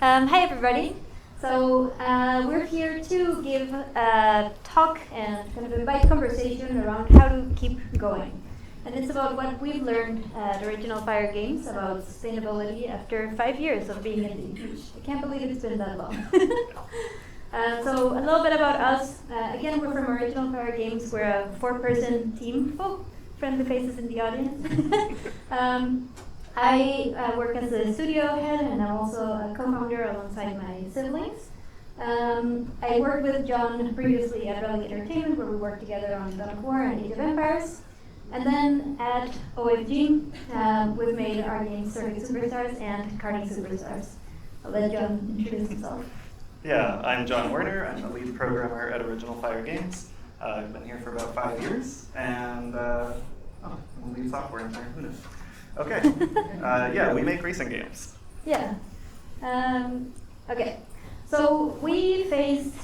Hi everybody. So we're here to give a talk and kind of invite conversation around how to keep going. And it's about what we've learned at Original Fire Games about sustainability after 5 years of being in the beach. I can't believe it's been that long. So a little bit about us. Again, we're from Original Fire Games. We're a 4-person team. Oh, friendly faces in the audience. I work as a studio head, and I'm also a co-founder alongside my siblings. I worked with John previously at Relic Entertainment, where we worked together on God of War and Age of Empires. And then at OFG, we've made our games Circuit Superstars and Karting Superstars. I'll let John introduce himself. Yeah, I'm John Werner. I'm the lead programmer at Original Fire Games. I've been here for about 5 years, and we'll leave software in there. Who knows? Okay. Yeah, we make racing games. Yeah. Okay. So we faced,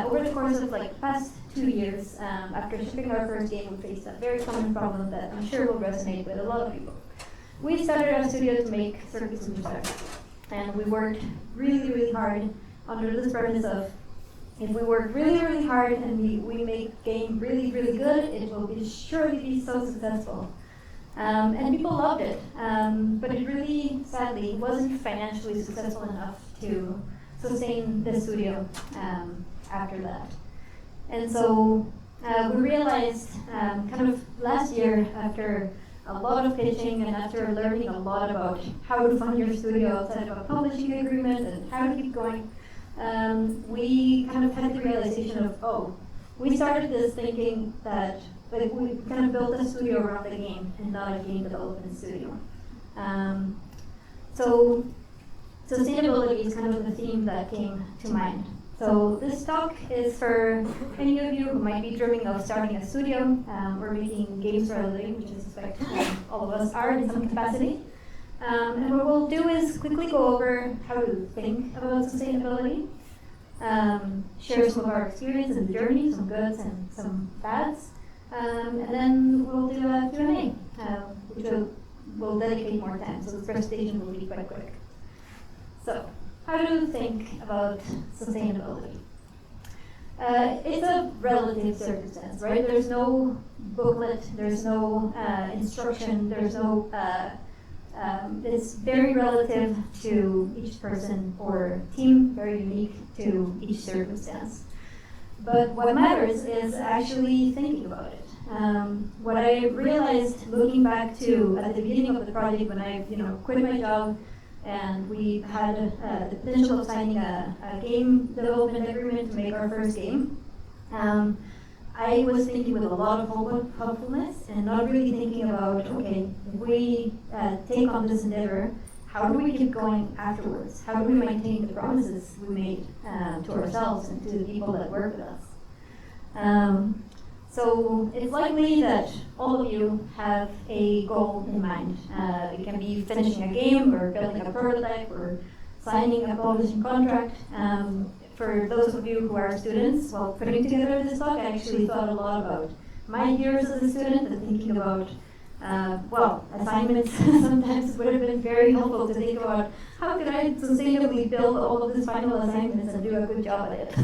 over the course of like the past 2 years, after shipping our first game, we faced a very common problem that I'm sure will resonate with a lot of people. We started our studio to make Circuit Superstars, and we worked really, really hard under this premise of, if we work really, really hard and we make game really, really good, it will surely be so successful. And people loved it, but it really, sadly, wasn't financially successful enough to sustain the studio after that. And so we realized kind of last year, after a lot of pitching and after learning a lot about how to fund your studio outside of a publishing agreement and how to keep going, we kind of had the realization of, we started this thinking that we kind of built a studio around the game and not a game development studio. So sustainability is kind of the theme that came to mind. So this talk is for any of you who might be dreaming of starting a studio or making games for a living, which I suspect all of us are in some capacity. And what we'll do is quickly go over how to think about sustainability, share some of our experience and journey, some goods and some bads. And then we'll do a Q&A, which we'll dedicate more time, so the presentation will be quite quick. So, how to think about sustainability? It's a relative circumstance, right? There's no booklet, there's no instruction, there's no, it's very relative to each person or team, very unique to each circumstance. But what matters is actually thinking about it. What I realized looking back to at the beginning of the project when I quit my job and we had the potential of signing a game development agreement to make our first game, I was thinking with a lot of hopefulness and not really thinking about, okay, if we take on this endeavor, how do we keep going afterwards? How do we maintain the promises we made to ourselves and to the people that work with us? So it's likely that all of you have a goal in mind. It can be finishing a game or building a prototype or signing a publishing contract. For those of you who are students, while putting together this talk, I actually thought a lot about my years as a student and thinking about assignments. Sometimes would have been very helpful to think about how could I sustainably build all of these final assignments and do a good job at it.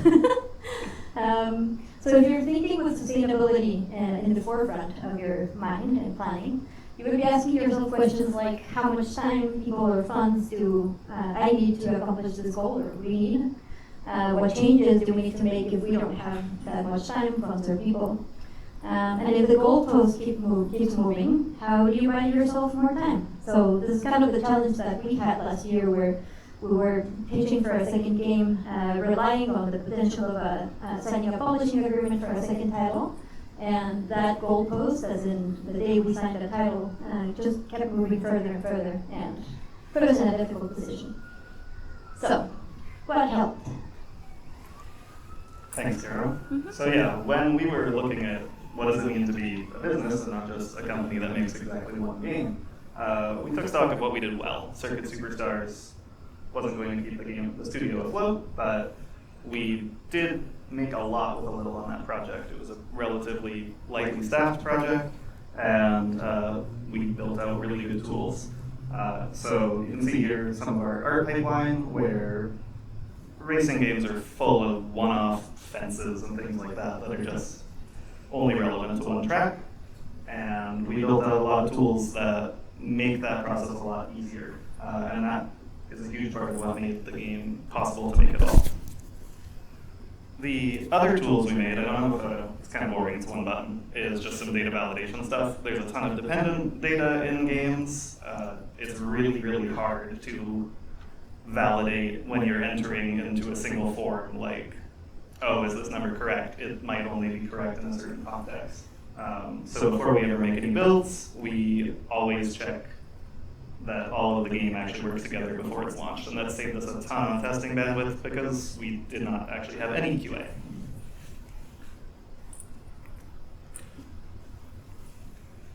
So if you're thinking with sustainability in the forefront of your mind and planning, you would be asking yourself questions like, how much time, people, or funds do I need to accomplish this goal, or we need? What changes do we need to make if we don't have that much time, funds, or people? And if the goalpost keeps moving, how do you buy yourself more time? So this is kind of the challenge that we had last year, where we were pitching for a second game, relying on the potential of signing a publishing agreement for a second title. And that goalpost, as in the day we signed the title, just kept moving further and further and put us in a difficult position. So, what helped? Thanks, Carol. So yeah, when we were looking at what does it mean to be a business and not just a company that makes exactly one game, we took stock of what we did well. Circuit Superstars wasn't going to keep the studio afloat, but we did make a lot with a little on that project. It was a relatively lightly staffed project, and we built out really good tools. So you can see here some of our art pipeline where racing games are full of one-off fences and things like that that are just only relevant to one track. And we built out a lot of tools that make that process a lot easier. And that is a huge part of what made the game possible to make it all. The other tools we made, I don't have a photo, it's kind of boring, it's one button, is just some data validation stuff. There's a ton of dependent data in games. It's really, really hard to validate when you're entering into a single form, like, oh, is this number correct? It might only be correct in a certain context. So before we ever make any builds, we always check that all of the game actually works together before it's launched. And that saved us a ton of testing bandwidth because we did not actually have any QA.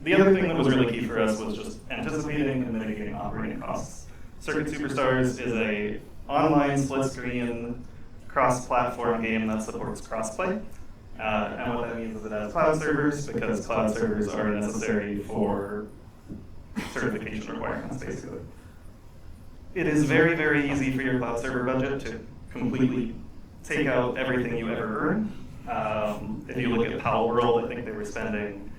The other thing that was really key for us was just anticipating and mitigating operating costs. Circuit Superstars is an online split-screen cross-platform game that supports crossplay. And what that means is it has cloud servers because cloud servers are necessary for certification requirements, basically. It is very, very easy for your cloud server budget to completely take out everything you ever earn. If you look at Pal World, I think they were spending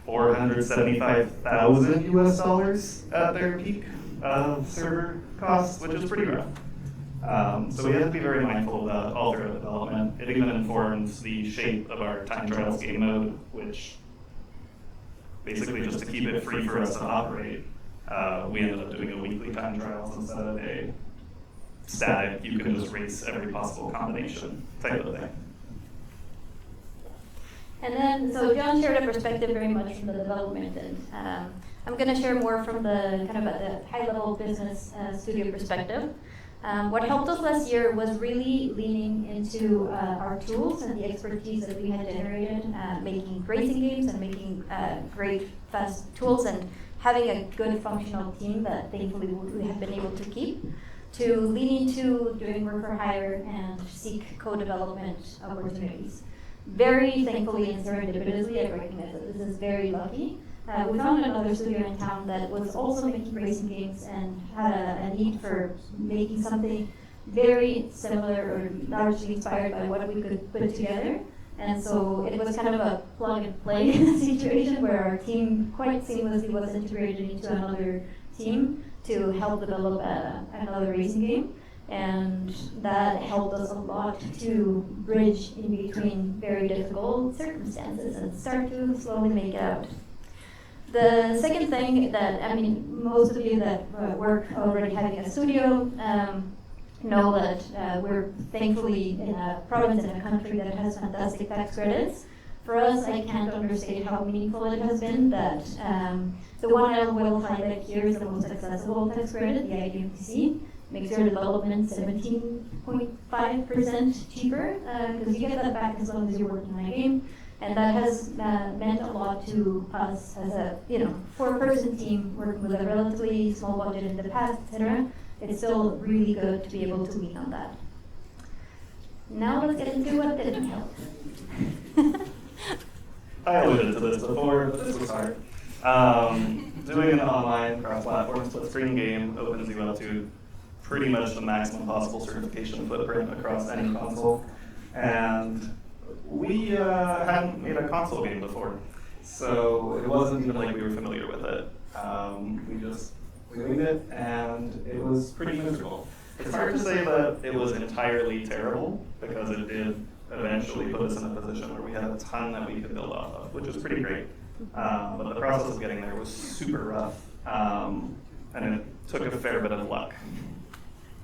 $475,000 US at their peak server costs, which is pretty rough. So we have to be very mindful of that all throughout development. It even informs the shape of our time trials game mode, which basically just to keep it free for us to operate, we ended up doing a weekly time trials instead of a static, you can just race every possible combination type of thing. And then, so John shared a perspective very much from the development end. I'm going to share more from the kind of at the high-level business studio perspective. What helped us last year was really leaning into our tools and the expertise that we had generated, making racing games and making great, fast tools and having a good functional team that thankfully we have been able to keep, to lean into doing work for hire and seek co-development opportunities. Very thankfully and serendipitously, I recognize that this is very lucky. We found another studio in town that was also making racing games and had a need for making something very similar or largely inspired by what we could put together. And so it was kind of a plug and play situation where our team quite seamlessly was integrated into another team to help develop another racing game. And that helped us a lot to bridge in between very difficult circumstances and start to slowly make it out. The second thing that, I mean, most of you that work already having a studio know that we're thankfully in a province and a country that has fantastic tax credits. For us, I can't understate how meaningful it has been that the one I will highlight here is the most accessible tax credit, the IDMTC. Makes your development 17.5% cheaper because you get that back as long as you're working on a game. And that has meant a lot to us as a 4-person team working with a relatively small budget in the past, etc. It's still really good to be able to lean on that. Now let's get into what didn't help. I alluded to this before, but this was hard. Doing an online cross-platform split-screen game opens you up to pretty much the maximum possible certification footprint across any console. And we hadn't made a console game before, so it wasn't even like we were familiar with it. We winged it, and it was pretty miserable. It's hard to say that it was entirely terrible, because it did eventually put us in a position where we had a ton that we could build off of, which was pretty great. But the process of getting there was super rough, and it took a fair bit of luck.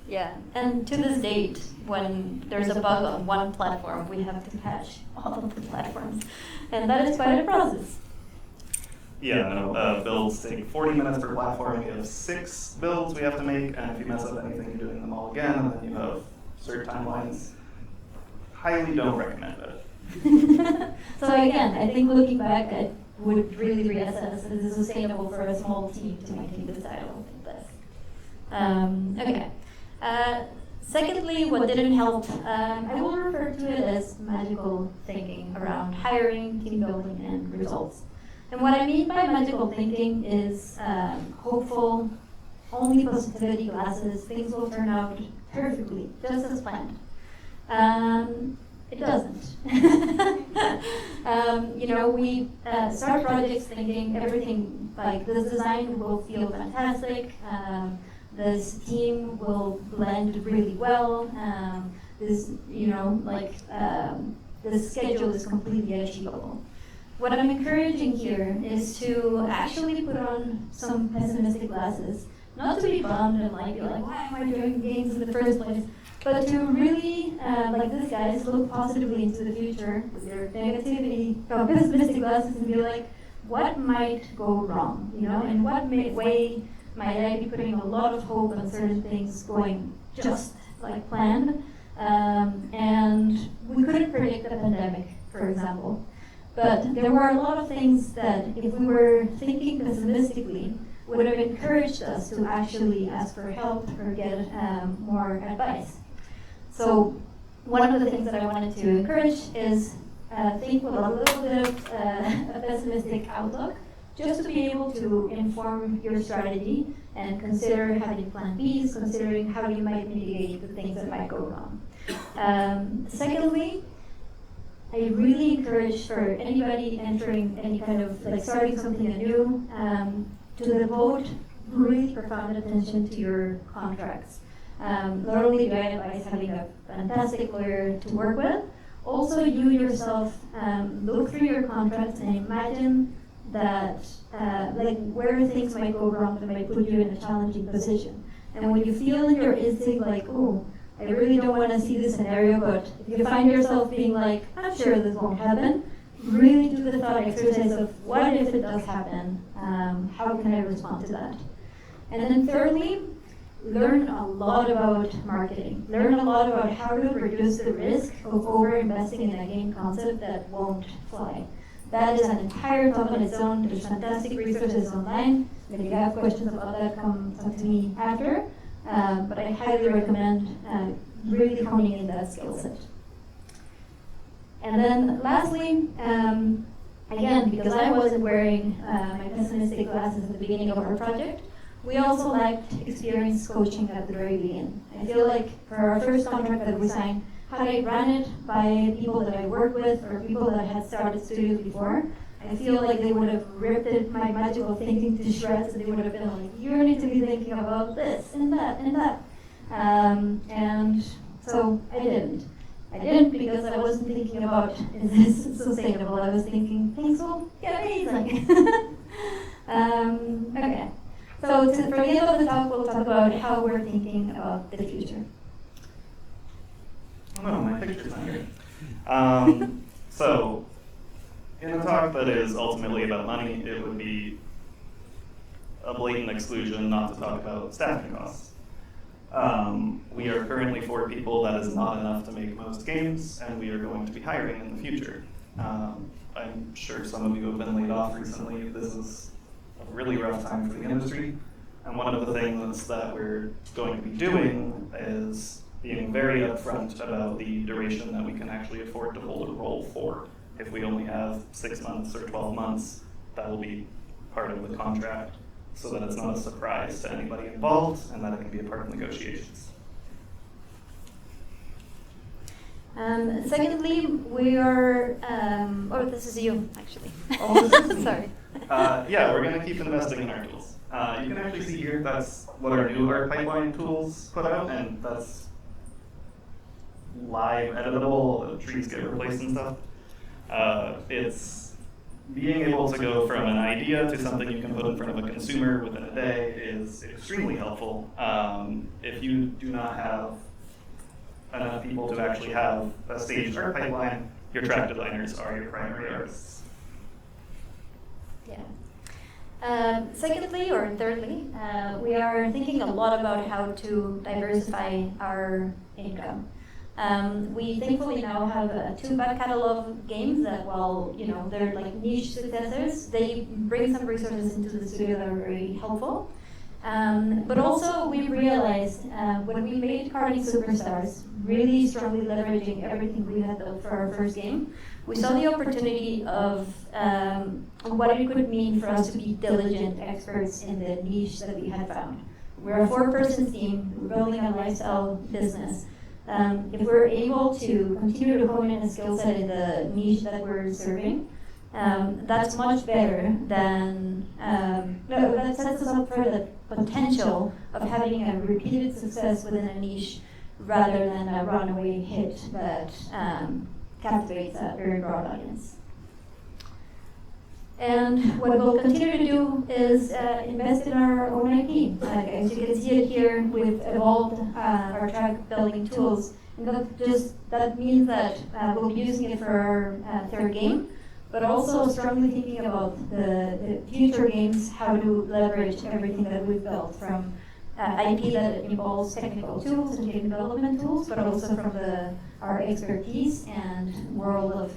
Yeah, and to this date, when there's a bug on one platform, we have to patch all of the platforms, and that is quite a process. Yeah, no, builds take 40 minutes per platform. We have 6 builds we have to make, and if you mess up anything, you're doing them all again, and then you have certain timelines. Highly don't recommend it. So again, I think looking back, I would really reassess if this is sustainable for a small team to maintain this title like this. Okay. Secondly, what didn't help, I will refer to it as magical thinking around hiring, team building, and results. And what I mean by magical thinking is hopeful, only positivity glasses, things will turn out perfectly, just as planned. It doesn't. We start projects thinking everything, like this design will feel fantastic, this team will blend really well, this schedule is completely achievable. What I'm encouraging here is to actually put on some pessimistic glasses, not to be bummed and be like, why am I doing games in the first place? But to really, like these guys, look positively into the future with their negativity, pessimistic glasses, and be like, what might go wrong? In what way might I be putting a lot of hope on certain things going just like planned? And we couldn't predict the pandemic, for example. But there were a lot of things that, if we were thinking pessimistically, would have encouraged us to actually ask for help or get more advice. So one of the things that I wanted to encourage is think with a little bit of a pessimistic outlook, just to be able to inform your strategy and consider having plan Bs, considering how you might mitigate the things that might go wrong. Secondly, I really encourage for anybody entering any kind of, starting something anew, to devote really profound attention to your contracts. Not only do I advise having a fantastic lawyer to work with, also you yourself look through your contracts and imagine that, where things might go wrong that might put you in a challenging position. And when you feel in your instinct oh, I really don't want to see this scenario, but if you find yourself being like, I'm sure this won't happen, really do the thought exercise of what if it does happen? How can I respond to that? And then thirdly, learn a lot about marketing. Learn a lot about how to reduce the risk of over-investing in a game concept that won't fly. That is an entire talk on its own. There's fantastic resources online. If you have questions about that, come talk to me after. But I highly recommend really honing in that skill set. And then lastly, again, because I wasn't wearing my pessimistic glasses at the beginning of our project, we also lacked experienced coaching at the very beginning. I feel like for our first contract that we signed, had I run it by people that I worked with or people that had started studios before, I feel like they would have ripped my magical thinking to shreds, and they would have been like, you need to be thinking about this and that and that. And so I didn't. I didn't because I wasn't thinking about, is this sustainable? I was thinking, things will get amazing. Okay. So for the end of the talk, we'll talk about how we're thinking about the future. Oh, my picture's not here. So, in a talk that is ultimately about money, it would be a blatant exclusion not to talk about staffing costs. We are currently 4 people. That is not enough to make most games, and we are going to be hiring in the future. I'm sure some of you have been laid off recently. This is a really rough time for the industry, and one of the things that we're going to be doing is being very upfront about the duration that we can actually afford to hold a role for. If we only have 6 months or 12 months, that will be part of the contract, so that it's not a surprise to anybody involved, and that it can be a part of negotiations. Secondly, we are, this is you, actually. Oh, this is me. Sorry. Yeah, we're going to keep investing in our tools. You can actually see here, that's what our new art pipeline tools put out, and that's live editable, trees get replaced and stuff. It's being able to go from an idea to something you can put in front of a consumer within a day is extremely helpful. If you do not have enough people to actually have a staged art pipeline, your track designers are your primary artists. Yeah. Secondly, or thirdly, we are thinking a lot about how to diversify our income. We thankfully now have a 2-back catalog of games that, while they're like niche successors, they bring some resources into the studio that are very helpful. But also we realized when we made Karting Superstars, really strongly leveraging everything we had built for our first game, we saw the opportunity of what it could mean for us to be diligent experts in the niche that we had found. we're a 4-person team, we're building a lifestyle business. If we're able to continue to hone in a skill set in the niche that we're serving, that's much better than, that sets us up for the potential of having a repeated success within a niche rather than a runaway hit that captivates a very broad audience. And what we'll continue to do is invest in our own IP. As you can see it here, we've evolved our track building tools. And that means that we'll be using it for our third game, but also strongly thinking about the future games, how to leverage everything that we've built from IP that involves technical tools and game development tools, but also from our expertise and world of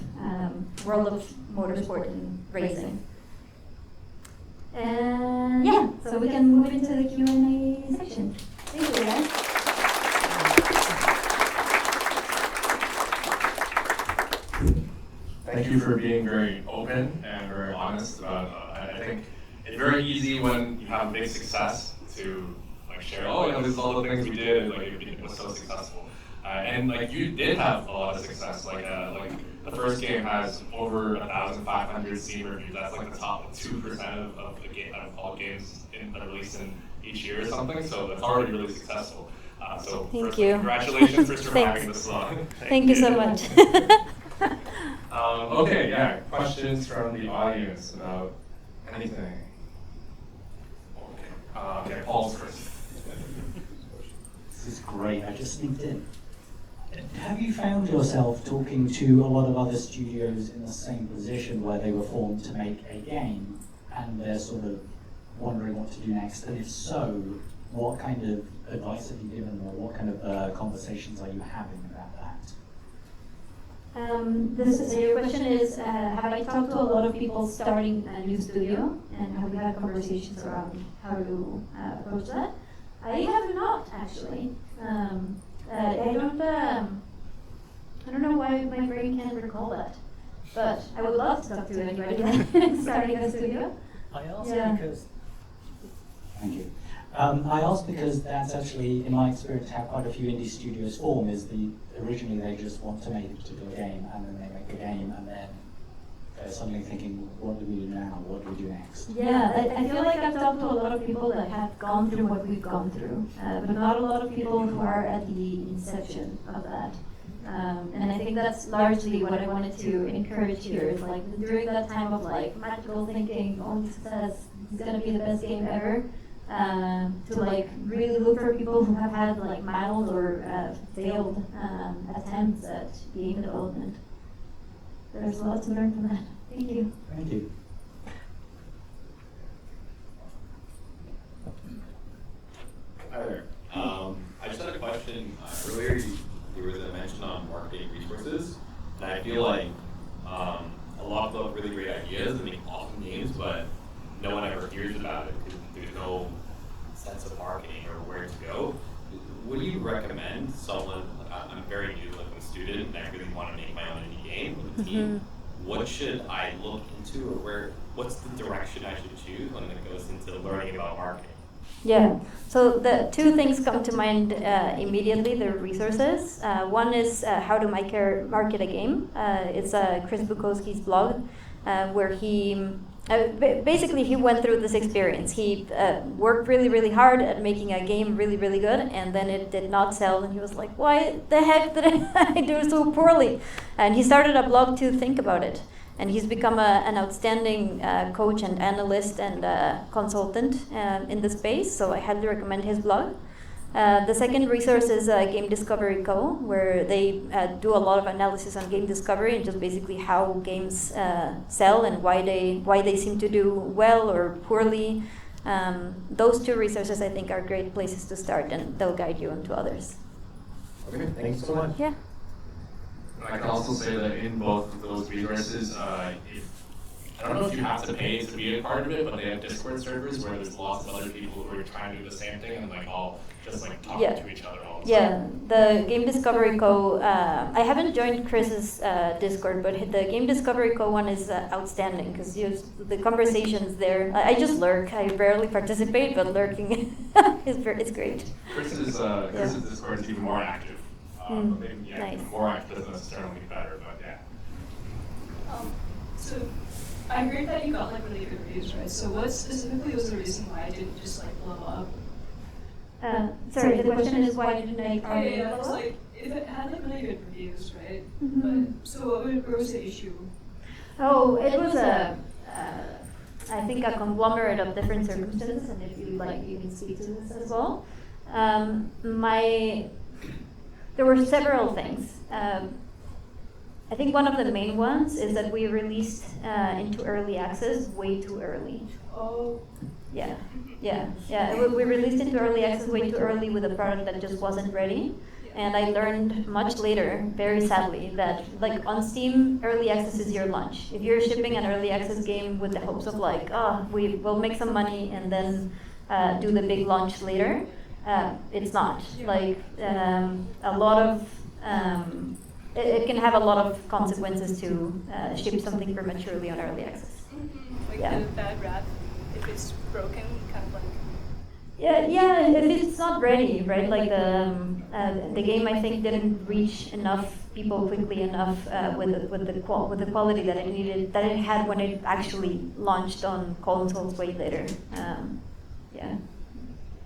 motorsport and racing. And yeah, so we can move into the Q&A section. Thank you, guys. Thank you for being very open and very honest about. I think it's very easy when you have big success to share. Oh, this is all the things we did, and it was so successful. And you did have a lot of success. The first game has over 1,500 Steam reviews. That's the top 2% of all games released in each year or something. So that's already really successful. So Thank you. Congratulations for surviving this long. Thank you so much. Okay, yeah. Questions from the audience about anything? Okay, Paul's first. This is great. I just sneaked in. Have you found yourself talking to a lot of other studios in the same position where they were formed to make a game and they're sort of wondering what to do next? And if so, what kind of advice have you given them, or what kind of conversations are you having about that? Your question is, have I talked to a lot of people starting a new studio, and have we had conversations around how to approach that? I have not, actually. I don't know why my brain can't recall that, but I would love to talk to anybody starting a studio. I ask because. Thank you. I ask because that's actually, in my experience, how quite a few indie studios form. Originally they just want to make a particular game, and then they make a game, and then they're suddenly thinking, what do we do now? What do we do next? Yeah, I feel like I've talked to a lot of people that have gone through what we've gone through, but not a lot of people who are at the inception of that. And I think that's largely what I wanted to encourage here, is during that time of magical thinking, only success is going to be the best game ever, to really look for people who have had mild or failed attempts at game development. There's a lot to learn from that. Thank you. Thank you. Hi there. I just had a question. Earlier, there was a mention on marketing resources, and I feel like a lot of people have really great ideas and make awesome games, but no one ever hears about it because there's no sense of marketing or where to go. What do you recommend someone? I'm very new, I'm a student, and I really want to make my own indie game with a team. What should I look into, or what's the direction I should choose when it goes into learning about marketing? Yeah, so the two things come to mind immediately, the resources. One is how to market a game. It's Chris Bukowski's blog, where he basically he went through this experience. He worked really, really hard at making a game really, really good, and then it did not sell, and he was like, why the heck did I do so poorly? And he started a blog to think about it. And he's become an outstanding coach and analyst and consultant in the space, so I highly recommend his blog. The second resource is Game Discovery Co., where they do a lot of analysis on game discovery and just basically how games sell and why they seem to do well or poorly. Those two resources, I think, are great places to start, and they'll guide you into others. Okay, thanks so much. Yeah. I can also say that in both of those resources, I don't know if you have to pay to be a part of it, but they have Discord servers where there's lots of other people who are trying to do the same thing and like all just like talking to each other all the time. The Game Discovery Co. I haven't joined Chris's Discord, but the Game Discovery Co. one is outstanding because the conversations there. I just lurk. I rarely participate, but lurking is great. Chris's Discord is even more active. Maybe, nice. More active doesn't necessarily mean better, but yeah. So I heard that you got like really good reviews, right? So what specifically was the reason why it didn't just like blow up? Sorry, the question is why didn't I? Yeah, it's like if it had like really good reviews, right? Mm-hmm. But so what was the issue? Oh, it was I think a conglomerate of different circumstances, and if you like, you can speak to this as well. There were several things. I think one of the main ones is that we released into early access way too early. Oh. Yeah. We released into early access way too early with a product that just wasn't ready. And I learned much later, very sadly, that like on Steam, early access is your lunch. If you're shipping an early access game with the hopes of like, we will make some money and then do the big launch later, it's not. Like a lot of it can have a lot of consequences to ship something prematurely on early access. Like the bad rap, if it's broken, kind of like. Yeah. If it's not ready, right? Like the game, I think didn't reach enough people quickly enough with the quality that it needed, that it had when it actually launched on consoles way later.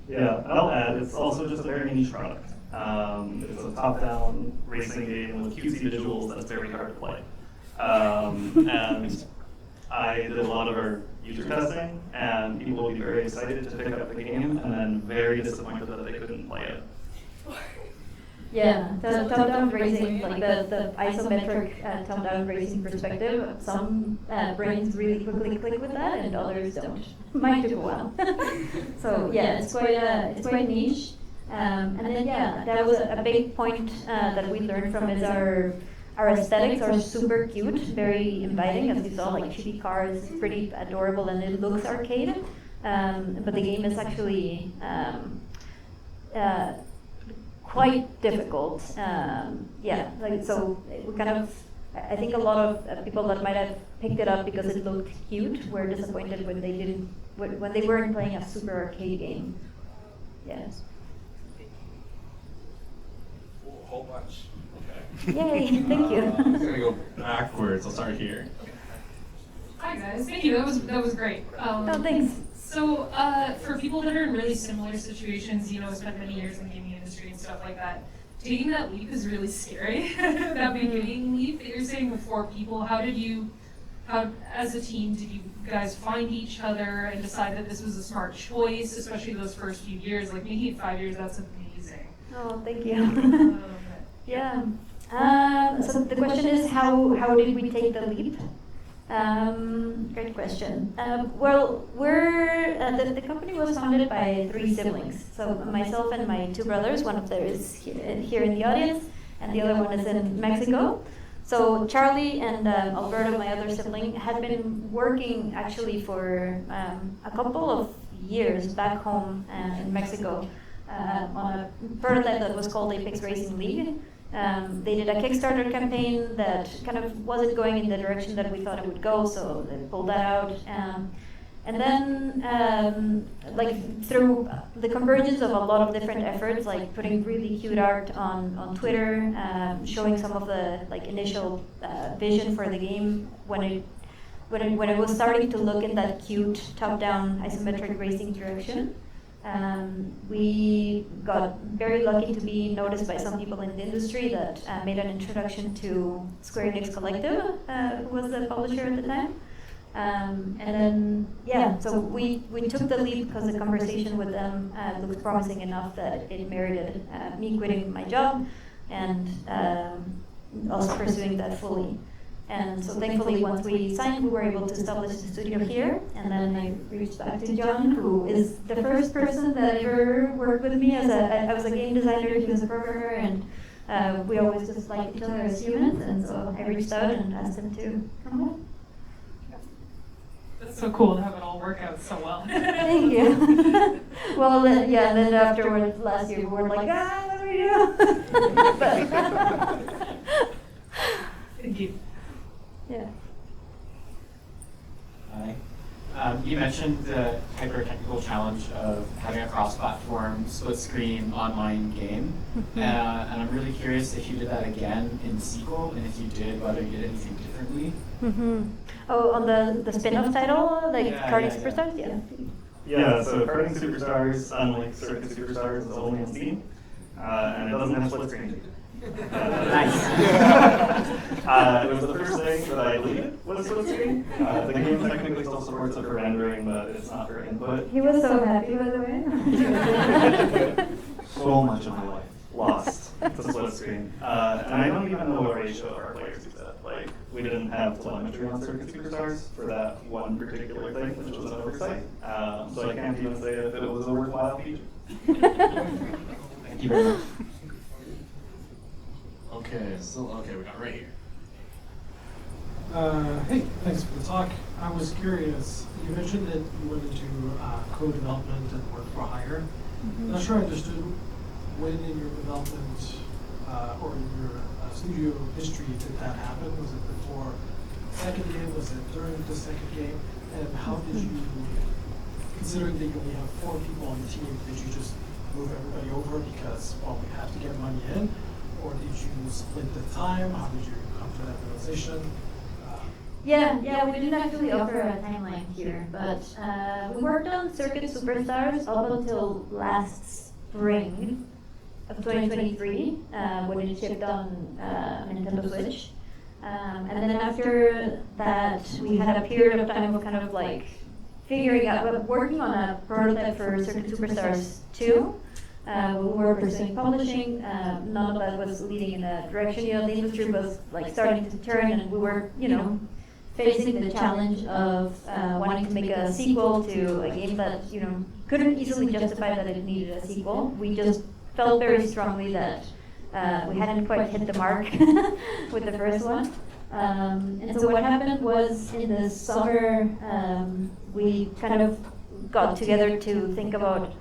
Yeah, I'll add, it's also just a very niche product. It's a top-down racing game with cutesy visuals that's very hard to play. And I did a lot of our user testing, and people will be very excited to pick up the game, and then very disappointed that they couldn't play it. Yeah, the top-down racing, like the isometric top-down racing perspective, some brains really quickly click with that, and others don't. Mine took a while. So yeah, it's quite niche. And then that was a big point that we learned from is our aesthetics are super cute, very inviting, as you saw, like chibi cars, pretty adorable, and it looks arcade. But the game is actually quite difficult. So we kind of, I think a lot of people that might have picked it up because it looked cute were disappointed when they weren't playing a super arcade game. Yes. A whole bunch. Okay. Yay! Thank you. I'm gonna go backwards. I'll start here. Hi guys, thank you. That was great. Thanks. So for people that are in really similar situations, spent many years in the gaming industry and stuff like that, taking that leap is really scary. That beginning leap that you're saying with 4 people, how as a team did you guys find each other and decide that this was a smart choice, especially those first few years? Like making it 5 years, that's amazing. Oh, thank you. Yeah. So the question is, how did we take the leap? Great question. Well, the company was founded by 3 siblings. So myself and my 2 brothers. One of them is here in the audience, and the other one is in Mexico. So Charlie and Alberto, my other sibling, had been working actually for a couple of years back home in Mexico on a prototype that was called Apex Racing League. They did a Kickstarter campaign that kind of wasn't going in the direction that we thought it would go, so they pulled that out. And then, through the convergence of a lot of different efforts, like putting really cute art on Twitter, showing some of the initial vision for the game when it was starting to look in that cute top-down isometric racing direction. We got very lucky to be noticed by some people in the industry that made an introduction to Square Enix Collective, who was the publisher at the time. So we took the leap because the conversation with them looked promising enough that it merited me quitting my job and also pursuing that fully. And so thankfully, once we signed, we were able to establish the studio here. And then I reached back to John, who is the first person that ever worked with me. I was a game designer, he was a programmer, and we always just liked each other as humans. And so I reached out and asked him to come home. so cool to have it all work out so well. Thank you. Well, then, yeah, then afterwards, last year, we were like, what do we do? Thank you. Yeah. Hi. You mentioned the hyper-technical challenge of having a cross-platform, split-screen online game. And I'm really curious if you did that again in sequel, and if you did, whether you did anything differently. Oh, on the spin-off title, like Yeah, Karting yeah, yeah. Superstars? Yeah. Yeah, so Karting Superstars, unlike Circuit Superstars, is only on Steam, and it doesn't have split screen. Nice. It was the first thing that I deleted was split screen. The game technically still supports it for rendering, but it's not for input. He was so happy, by the way. So much of my life lost to split screen. And I don't even know what ratio of our players use that. Like, we didn't have telemetry on Circuit Superstars for that one particular thing, which was an oversight. So I can't even say if it was a worthwhile feature. Thank you very much. Okay, we got right here. Hey, thanks for the talk. I was curious, you mentioned that you went into co-development and work for hire. I'm not sure I understood when in your development or in your studio history did that happen. Was it before the second game? Was it during the second game? And how did you, considering that you only have 4 people on the team, did you just move everybody over because, well, we have to get money in? Or did you split the time? How did you come to that realization? Yeah, we didn't actually offer a timeline here, but we worked on Circuit Superstars up until last spring of 2023, when it shipped on Nintendo Switch. And then after that, we had a period of time of kind of like figuring out, working on a prototype for Circuit Superstars 2. We were pursuing publishing. None of that was leading in that direction. The industry was like starting to turn, and we were, facing the challenge of wanting to make a sequel to a game that, couldn't easily justify that it needed a sequel. We just felt very strongly that we hadn't quite hit the mark with the first one. And so what happened was in the summer, we kind of got together to think about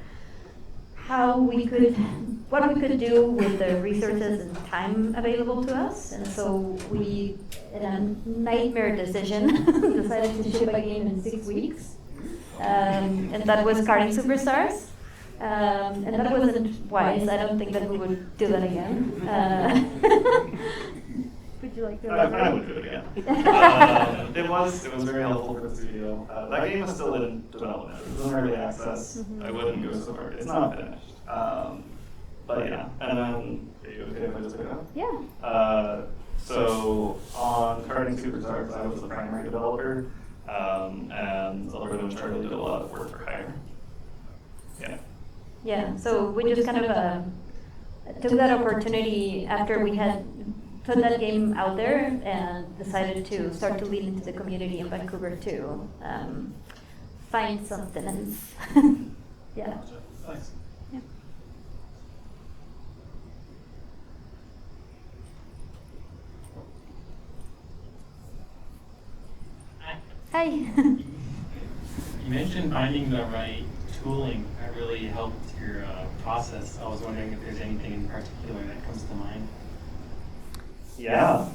what we could do with the resources and time available to us. And so we, in a nightmare decision, decided to ship a game in 6 weeks. And that was Karting Superstars. And that wasn't wise. I don't think that we would do that again. Would you like to elaborate? I would do it again. It was very helpful for the studio. That game is still in development. It's in early access. I wouldn't go so far. It's not finished. But yeah, and then, are you okay if I just pick it up? Yeah. So on Karting Superstars, I was the primary developer, and Alberto and Charlie did a lot of work for hire. Yeah. Yeah, so we just kind of took that opportunity after we had put that game out there and decided to start to lean into the community in Vancouver to find something else. Yeah. Thanks. Yeah. Hi. You mentioned finding the right tooling that really helped your process. I was wondering if there's anything in particular that comes to mind. Yeah,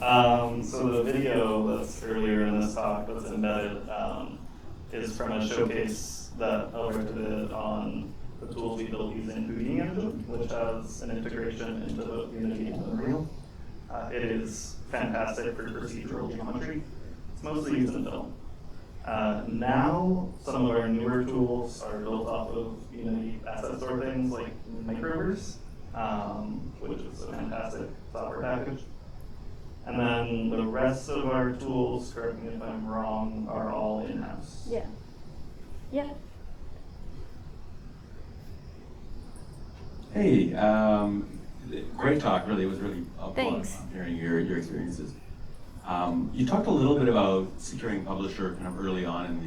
so the video that's earlier in this talk that's embedded is from a showcase that Alberto did on the tools we built using Houdini Engine, which has an integration into both Unity and Unreal. It is fantastic for procedural geometry. It's mostly used in film. Now, some of our newer tools are built off of Unity asset store things like Microverse, which is a fantastic software package. And then the rest of our tools, correct me if I'm wrong, are all in-house. Yeah. Yeah. Hey, great talk, really. It was really helpful. Thanks. Hearing your experiences. You talked a little bit about securing publisher kind of early on in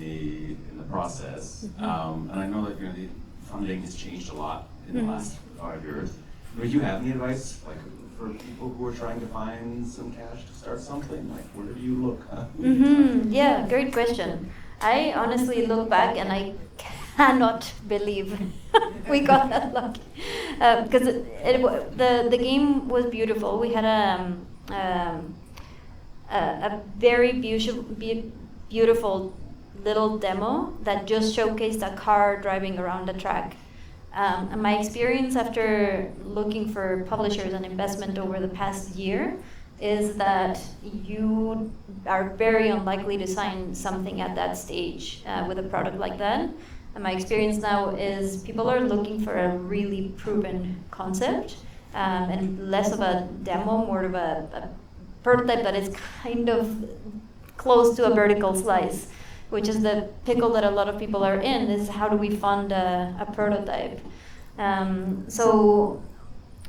the process. And I know that the funding has changed a lot in the last 5 years. Would you have any advice for people who are trying to find some cash to start something? Like, where do you look? Yeah, great question. I honestly look back and I cannot believe we got that lucky, because the game was beautiful. We had a very beautiful little demo that just showcased a car driving around the track. And my experience after looking for publishers and investment over the past year is that you are very unlikely to sign something at that stage with a product like that. And my experience now is people are looking for a really proven concept, and less of a demo, more of a prototype that is kind of close to a vertical slice, which is the pickle that a lot of people are in, is how do we fund a prototype. So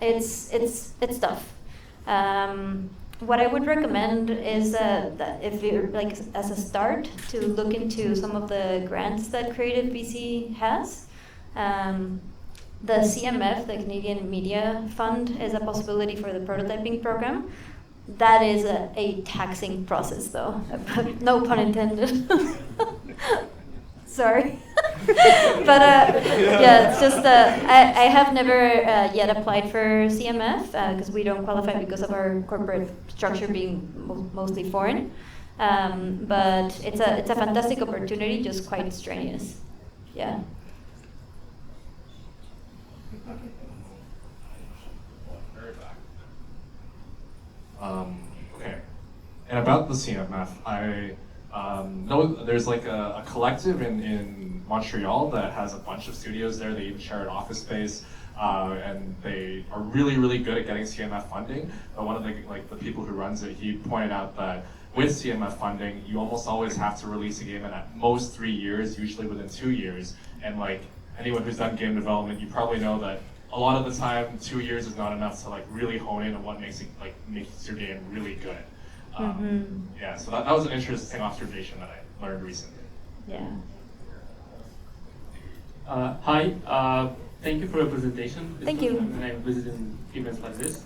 it's tough. What I would recommend is that if you're like as a start to look into some of the grants that Creative BC has. The CMF, the Canadian Media Fund, is a possibility for the prototyping program. That is a taxing process, though. No pun intended. Sorry. But yeah, it's just I have never yet applied for CMF because we don't qualify because of our corporate structure being mostly foreign. But it's a fantastic opportunity, just quite strenuous. Yeah. Okay. And about the CMF, I know there's like a collective in Montreal that has a bunch of studios there. They even share an office space, and they are really, really good at getting CMF funding. But one of the people who runs it, he pointed out that with CMF funding, you almost always have to release a game in at most 3 years, usually within 2 years. And like anyone who's done game development, you probably know that a lot of the time, 2 years is not enough to like really hone in on what makes your game really good. Yeah, so that was an interesting observation that I learned recently. Yeah. Hi, thank you for your presentation. Thank you. When I'm visiting events like this.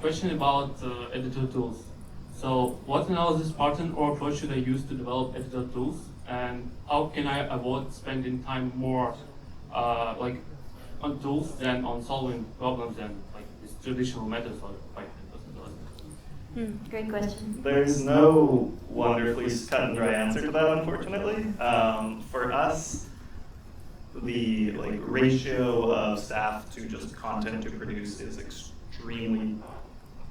Question about editor tools. So, what analysis pattern or approach should I use to develop editor tools, and how can I avoid spending time more on tools than on solving problems and like these traditional methods like Great question. There's no wonderfully cut and dry answer to that, unfortunately. For us, the ratio of staff to just content to produce is extremely,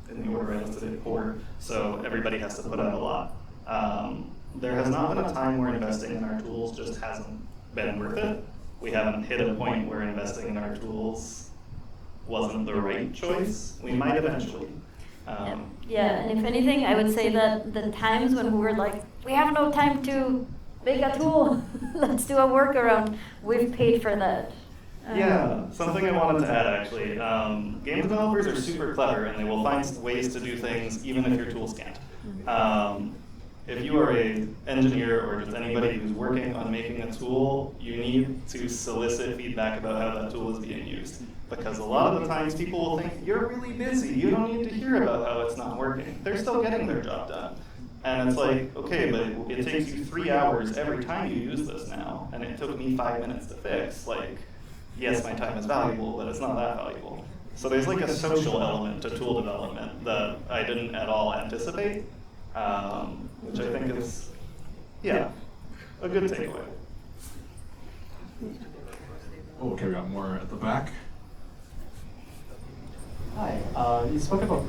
in the order I listed, poor. So everybody has to put out a lot. There has not been a time where investing in our tools just hasn't been worth it. We haven't hit a point where investing in our tools wasn't the right choice. We might eventually. Yeah, and if anything, I would say that the times when we were like, we have no time to make a tool, let's do a workaround, we've paid for that. Yeah, something I wanted to add actually. Game developers are super clever and they will find ways to do things even if your tools can't. If you are an engineer or just anybody who's working on making a tool, you need to solicit feedback about how that tool is being used. Because a lot of the times people will think, you're really busy, you don't need to hear about how it's not working. They're still getting their job done. And it's like, okay, but it takes you 3 hours every time you use this now, and it took me 5 minutes to fix. Like, yes, my time is valuable, but it's not that valuable. So there's like a social element to tool development that I didn't at all anticipate. Which I think is, yeah, a good takeaway. Oh, okay, we got more at the back. Hi, you spoke about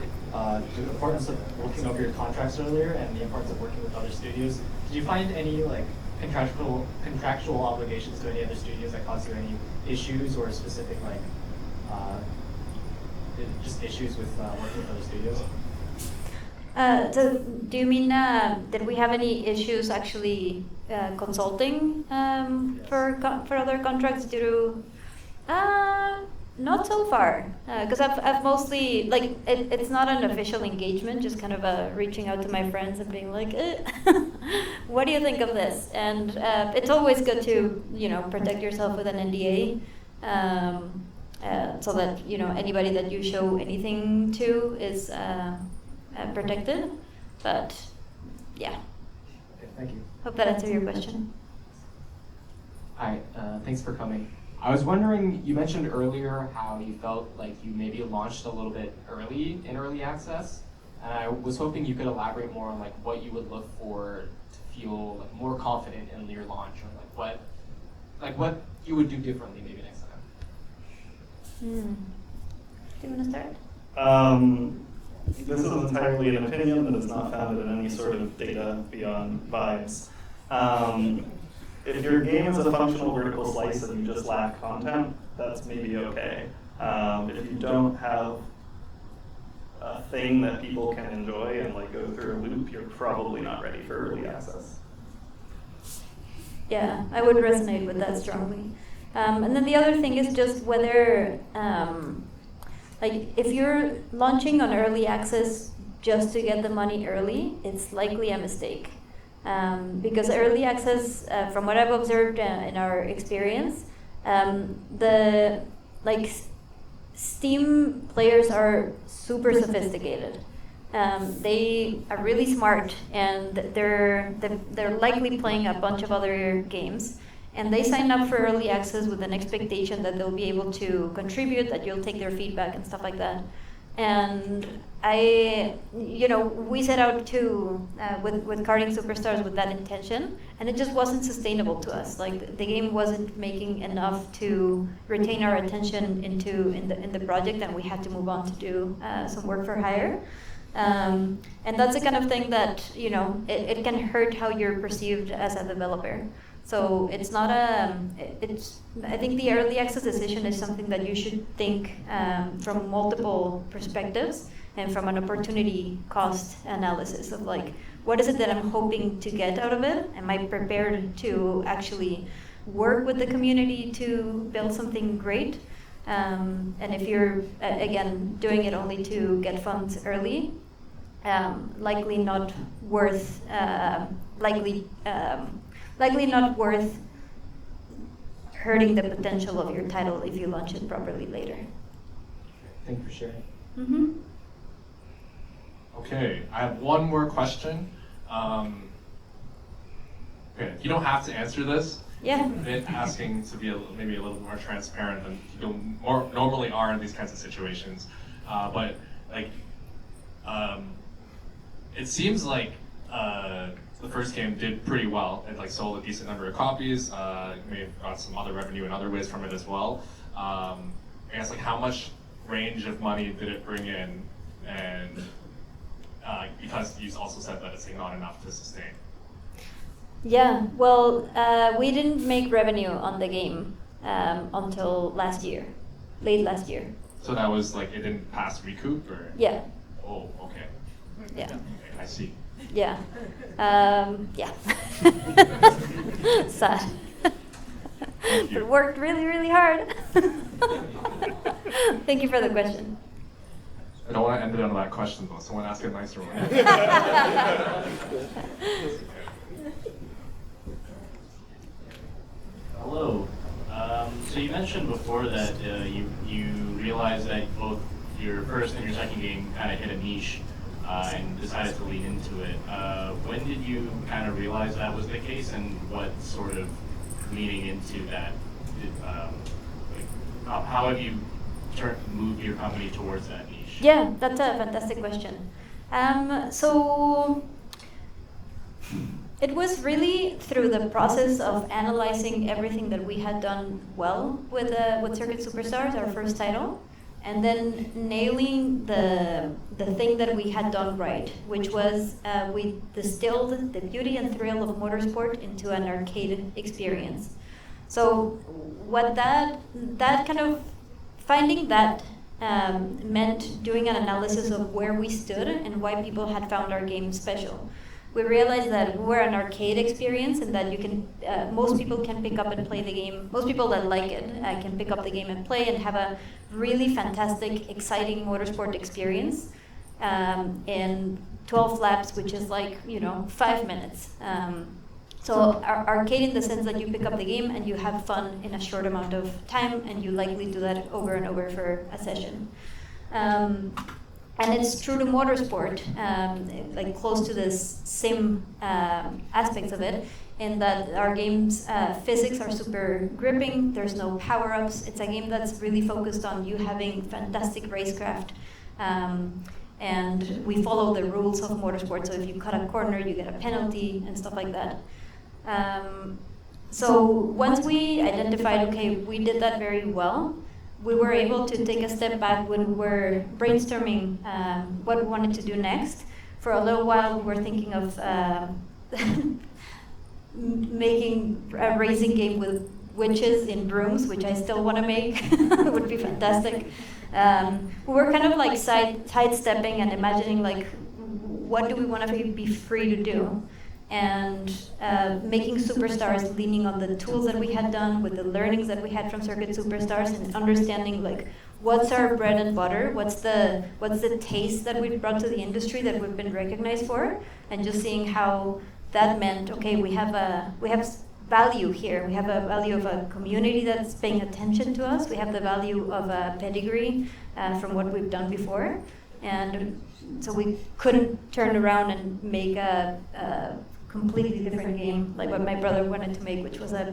the importance of looking over your contracts earlier and the importance of working with other studios. Did you find any contractual obligations to any other studios that caused you any issues or specific just issues with working with other studios? So do you mean, did we have any issues actually consulting for other contracts due to? Not so far, because I've mostly, it's not an official engagement, just kind of reaching out to my friends and being like, what do you think of this? And it's always good to, protect yourself with an NDA, so that, anybody that you show anything to is protected, but yeah. Thank you. Hope that answered your question. Hi, thanks for coming. I was wondering, you mentioned earlier how you felt like you maybe launched a little bit early in early access, and I was hoping you could elaborate more on like what you would look for to feel like more confident in your launch, or what you would do differently maybe next time. Do you want to start? This is entirely an opinion that is not founded in any sort of data beyond vibes. If your game is a functional vertical slice and you just lack content, that's maybe okay. If you don't have a thing that people can enjoy and like go through a loop, you're probably not ready for early access. Yeah, I would resonate with that strongly. And then the other thing is just whether, like, if you're launching on early access just to get the money early, it's likely a mistake. Because early access, from what I've observed in our experience, the Steam players are super sophisticated. They are really smart, and they're likely playing a bunch of other games. And they sign up for early access with an expectation that they'll be able to contribute, that you'll take their feedback and stuff like that. And we set out to, with Karting Superstars with that intention, and it just wasn't sustainable to us. Like, the game wasn't making enough to retain our attention in the project, and we had to move on to do some work for hire. And that's the kind of thing that, it can hurt how you're perceived as a developer. So it's not I think the early access decision is something that you should think from multiple perspectives and from an opportunity cost analysis of like, what is it that I'm hoping to get out of it? Am I prepared to actually work with the community to build something great? And if you're, again, doing it only to get funds early, likely not worth hurting the potential of your title if you launch it properly later. Thank you for sharing. Mm-hmm. Okay, I have one more question. Okay, you don't have to answer this. Yeah. I'm asking to be maybe a little more transparent than you normally are in these kinds of situations. But like, it seems like the first game did pretty well. It like sold a decent number of copies. May have got some other revenue in other ways from it as well. I guess like how much range of money did it bring in, and because you also said that it's not enough to sustain. Yeah, well, we didn't make revenue on the game until late last year. So that was like, it didn't pass recoup, or? Yeah. Oh, okay. Yeah. Okay, I see. Yeah. Yeah. Sad. But worked really, really hard. Thank you for the question. I don't want to end it on that question though. Someone ask a nicer one. Hello. So you mentioned before that you realized that both your first and your second game kind of hit a niche and decided to lean into it. When did you kind of realize that was the case, and what sort of leaning into that? How have you moved your company towards that niche? Yeah, that's a fantastic question. So it was really through the process of analyzing everything that we had done well with Circuit Superstars, our first title, and then nailing the thing that we had done right, which was we distilled the beauty and thrill of motorsport into an arcade experience. So what that kind of finding that meant doing an analysis of where we stood and why people had found our game special. We realized that we're an arcade experience, and that you can most people can pick up and play the game. Most people that like it can pick up the game and play and have a really fantastic, exciting motorsport experience in 12 laps, which is like 5 minutes. So arcade in the sense that you pick up the game and you have fun in a short amount of time, and you likely do that over and over for a session. and it's true to motorsport, like close to the same aspects of it, in that our game's physics are super gripping, there's no power-ups. It's a game that's really focused on you having fantastic racecraft. And we follow the rules of motorsport, so if you cut a corner, you get a penalty and stuff like that. So once we identified, okay, we did that very well, we were able to take a step back when we were brainstorming what we wanted to do next. For a little while, we were thinking of making a racing game with witches in brooms, which I still want to make. It would be fantastic. We were kind of like sidestepping and imagining, like, what do we want to be free to do? And making Superstars, leaning on the tools that we had done with the learnings that we had from Circuit Superstars, and understanding, like, what's our bread and butter, what's the taste that we've brought to the industry that we've been recognized for, and just seeing how that meant, okay, we have value here. We have a value of a community that's paying attention to us. We have the value of a pedigree from what we've done before. And so we couldn't turn around and make a completely different game, like what my brother wanted to make, which was a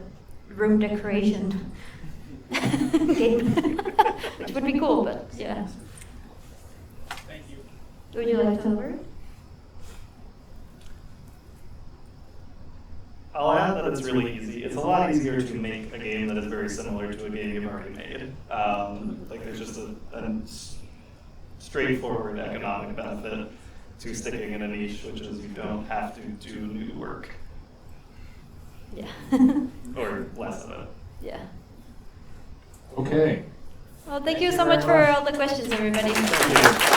room decoration game, which would be cool, but yeah. Thank you. Would you like to elaborate? I'll add that it's really easy. It's a lot easier to make a game that is very similar to a game you've already made. Like there's just a straightforward economic benefit to sticking in a niche, which is you don't have to do new work. Yeah. Or less of it. Yeah. Okay. Well, thank you so much for all the questions, everybody. Thank you.